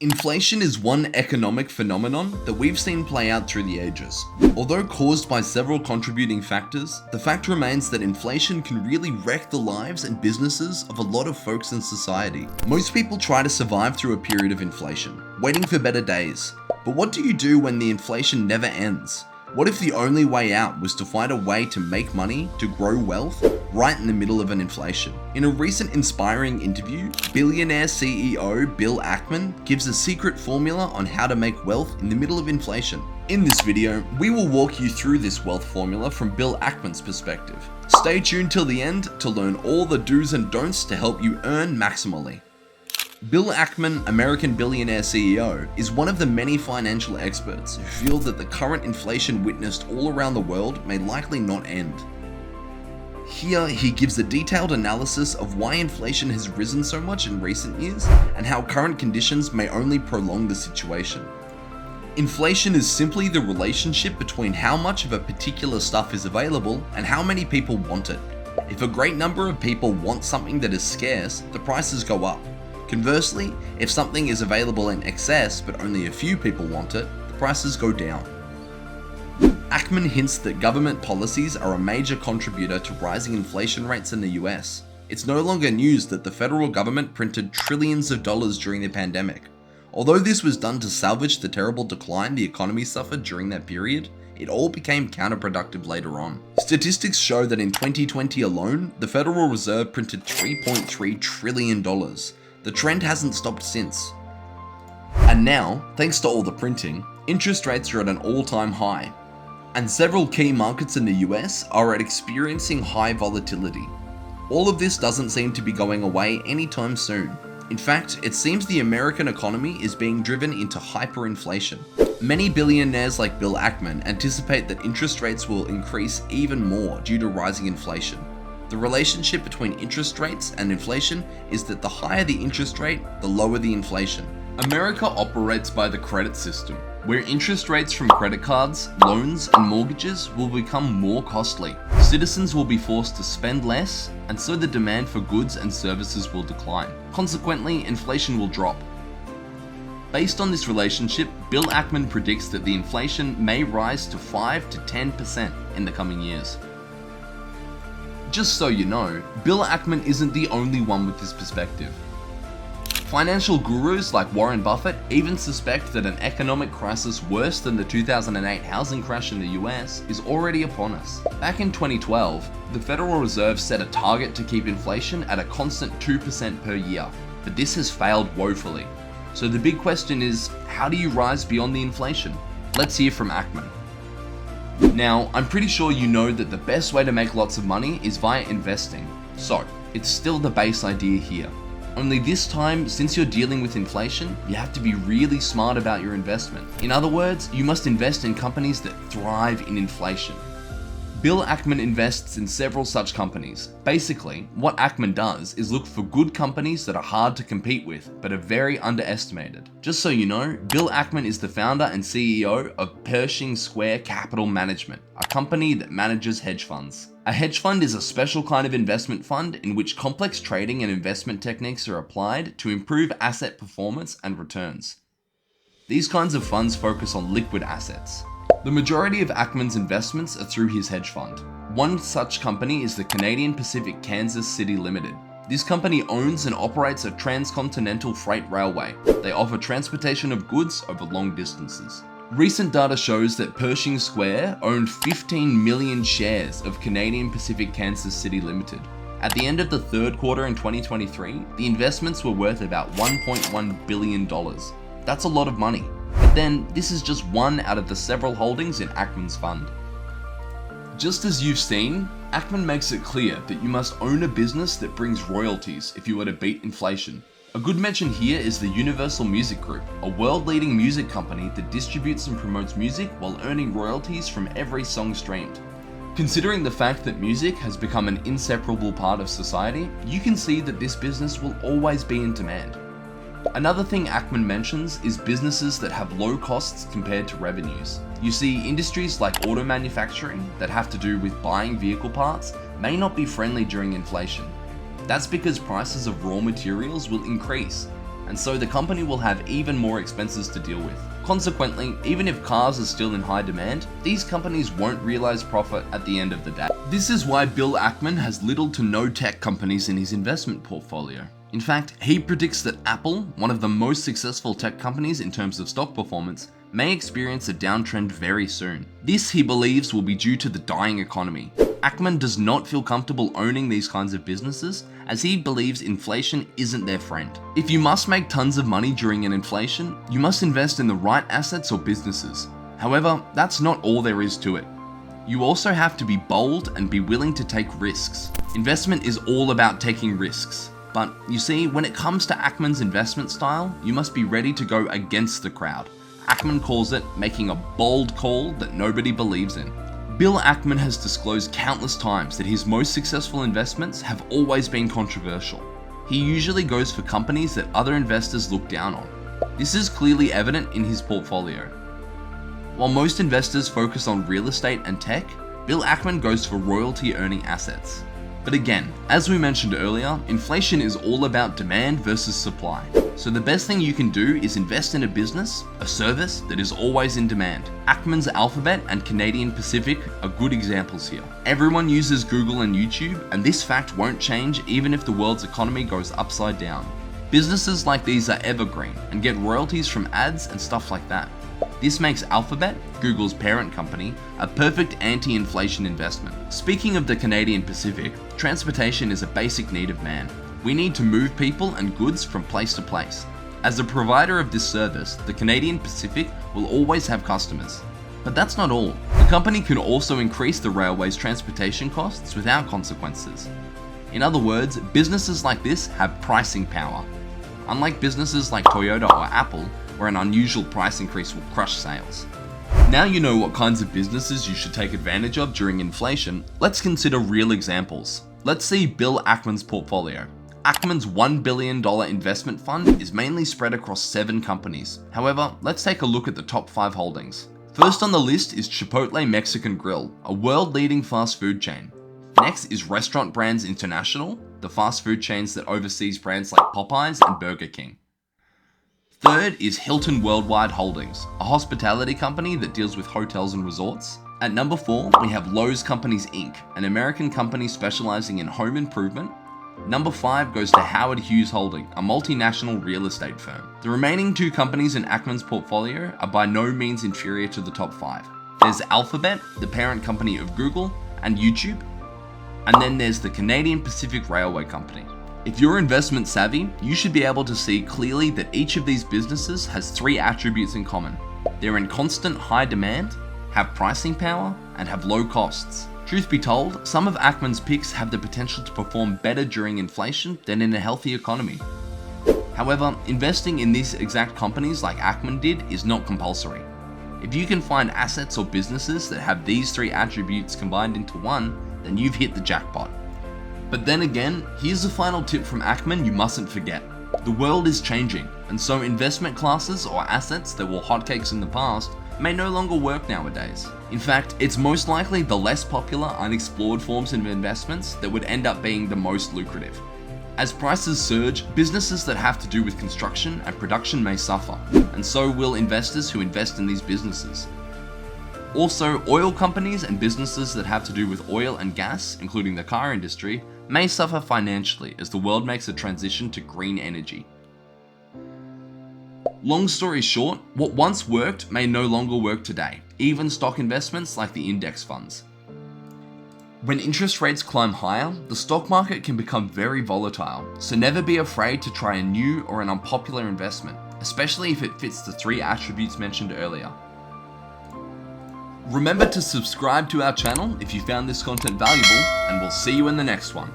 Inflation is one economic phenomenon that we've seen play out through the ages. Although caused by several contributing factors, the fact remains that inflation can really wreck the lives and businesses of a lot of folks in society. Most people try to survive through a period of inflation, waiting for better days. But what do you do when the inflation never ends? What if the only way out was to find a way to make money, to grow wealth, right in the middle of an inflation? In a recent inspiring interview, Billionaire CEO Bill Ackman gives a secret formula on how to make wealth in the middle of inflation. In this video, we will walk you through this wealth formula from Bill Ackman's perspective. Stay tuned till the end to learn all the do's and don'ts to help you earn maximally. Bill Ackman, American billionaire CEO, is one of the many financial experts who feel that the current inflation witnessed all around the world may likely not end. Here, he gives a detailed analysis of why inflation has risen so much in recent years and how current conditions may only prolong the situation. Inflation is simply the relationship between how much of a particular stuff is available and how many people want it. If a great number of people want something that is scarce, the prices go up. Conversely, if something is available in excess but only a few people want it, the prices go down. Ackman hints that government policies are a major contributor to rising inflation rates in the US. It's no longer news that the federal government printed trillions of dollars during the pandemic. Although this was done to salvage the terrible decline the economy suffered during that period, it all became counterproductive later on. Statistics show that in 2020 alone, the Federal Reserve printed $3.3 trillion. The trend hasn't stopped since. And now, thanks to all the printing, interest rates are at an all-time high. And several key markets in the US are experiencing high volatility. All of this doesn't seem to be going away anytime soon. In fact, it seems the American economy is being driven into hyperinflation. Many billionaires like Bill Ackman anticipate that interest rates will increase even more due to rising inflation. The relationship between interest rates and inflation is that the higher the interest rate, the lower the inflation. America operates by the credit system, where interest rates from credit cards, loans, and mortgages will become more costly. Citizens will be forced to spend less, and so the demand for goods and services will decline. Consequently, inflation will drop. Based on this relationship, Bill Ackman predicts that the inflation may rise to 5 to 10% in the coming years. Just so you know, Bill Ackman isn't the only one with this perspective. Financial gurus like Warren Buffett even suspect that an economic crisis worse than the 2008 housing crash in the US is already upon us. Back in 2012, the Federal Reserve set a target to keep inflation at a constant 2% per year, but this has failed woefully. So the big question is, how do you rise beyond the inflation? Let's hear from Ackman. Now, I'm pretty sure you know that the best way to make lots of money is via investing. So, it's still the base idea here. Only this time, since you're dealing with inflation, you have to be really smart about your investment. In other words, you must invest in companies that thrive in inflation. Bill Ackman invests in several such companies. Basically, what Ackman does is look for good companies that are hard to compete with, but are very underestimated. Just so you know, Bill Ackman is the founder and CEO of Pershing Square Capital Management, a company that manages hedge funds. A hedge fund is a special kind of investment fund in which complex trading and investment techniques are applied to improve asset performance and returns. These kinds of funds focus on liquid assets. The majority of Ackman's investments are through his hedge fund. One such company is the Canadian Pacific Kansas City Limited. This company owns and operates a transcontinental freight railway. They offer transportation of goods over long distances. Recent data shows that Pershing Square owned 15 million shares of Canadian Pacific Kansas City Limited. At the end of the third quarter in 2023, the investments were worth about $1.1 billion. That's a lot of money. But then, this is just one out of the several holdings in Ackman's fund. Just as you've seen, Ackman makes it clear that you must own a business that brings royalties if you were to beat inflation. A good mention here is the Universal Music Group, a world-leading music company that distributes and promotes music while earning royalties from every song streamed. Considering the fact that music has become an inseparable part of society, you can see that this business will always be in demand. Another thing Ackman mentions is businesses that have low costs compared to revenues. You see, industries like auto manufacturing that have to do with buying vehicle parts may not be friendly during inflation. That's because prices of raw materials will increase. and so the company will have even more expenses to deal with. Consequently, even if cars are still in high demand, these companies won't realize profit at the end of the day. This is why Bill Ackman has little to no tech companies in his investment portfolio. In fact, he predicts that Apple, one of the most successful tech companies in terms of stock performance, may experience a downtrend very soon. This, he believes, will be due to the dying economy. Ackman does not feel comfortable owning these kinds of businesses, as he believes inflation isn't their friend. If you must make tons of money during an inflation, you must invest in the right assets or businesses. However, that's not all there is to it. You also have to be bold and be willing to take risks. Investment is all about taking risks. But you see, when it comes to Ackman's investment style, you must be ready to go against the crowd. Ackman calls it making a bold call that nobody believes in. Bill Ackman has disclosed countless times that his most successful investments have always been controversial. He usually goes for companies that other investors look down on. This is clearly evident in his portfolio. While most investors focus on real estate and tech, Bill Ackman goes for royalty-earning assets. But again, as we mentioned earlier, inflation is all about demand versus supply. So the best thing you can do is invest in a business, a service that is always in demand. Ackman's Alphabet and Canadian Pacific are good examples here. Everyone uses Google and YouTube, and this fact won't change even if the world's economy goes upside down. Businesses like these are evergreen and get royalties from ads and stuff like that. This makes Alphabet, Google's parent company, a perfect anti-inflation investment. Speaking of the Canadian Pacific, transportation is a basic need of man. We need to move people and goods from place to place. As a provider of this service, the Canadian Pacific will always have customers. But that's not all. The company can also increase the railway's transportation costs without consequences. In other words, businesses like this have pricing power. Unlike businesses like Toyota or Apple, where an unusual price increase will crush sales. Now you know what kinds of businesses you should take advantage of during inflation, let's consider real examples. Let's see Bill Ackman's portfolio. Ackman's $1 billion investment fund is mainly spread across 7 companies. However, let's take a look at the top 5 holdings. First on the list is Chipotle Mexican Grill, a world-leading fast food chain. Next is Restaurant Brands International, the fast food chains that oversees brands like Popeyes and Burger King. Third is Hilton Worldwide Holdings, a hospitality company that deals with hotels and resorts. At number 4, we have Lowe's Companies Inc., an American company specializing in home improvement. Number 5 goes to Howard Hughes Holding, a multinational real estate firm. The remaining 2 companies in Ackman's portfolio are by no means inferior to the top 5. There's Alphabet, the parent company of Google and YouTube, and then there's the Canadian Pacific Railway Company. If you're investment savvy, you should be able to see clearly that each of these businesses has 3 attributes in common. They're in constant high demand, have pricing power, and have low costs. Truth be told, some of Ackman's picks have the potential to perform better during inflation than in a healthy economy. However, investing in these exact companies like Ackman did is not compulsory. If you can find assets or businesses that have these 3 attributes combined into one, then you've hit the jackpot. But then again, here's a final tip from Ackman you mustn't forget. The world is changing, and so investment classes or assets that were hotcakes in the past may no longer work nowadays. In fact, it's most likely the less popular, unexplored forms of investments that would end up being the most lucrative. As prices surge, businesses that have to do with construction and production may suffer, and so will investors who invest in these businesses. Also, oil companies and businesses that have to do with oil and gas, including the car industry, may suffer financially as the world makes a transition to green energy. Long story short, what once worked may no longer work today, even stock investments like the index funds. When interest rates climb higher, the stock market can become very volatile, so never be afraid to try a new or an unpopular investment, especially if it fits the 3 attributes mentioned earlier. Remember to subscribe to our channel if you found this content valuable, and we'll see you in the next one.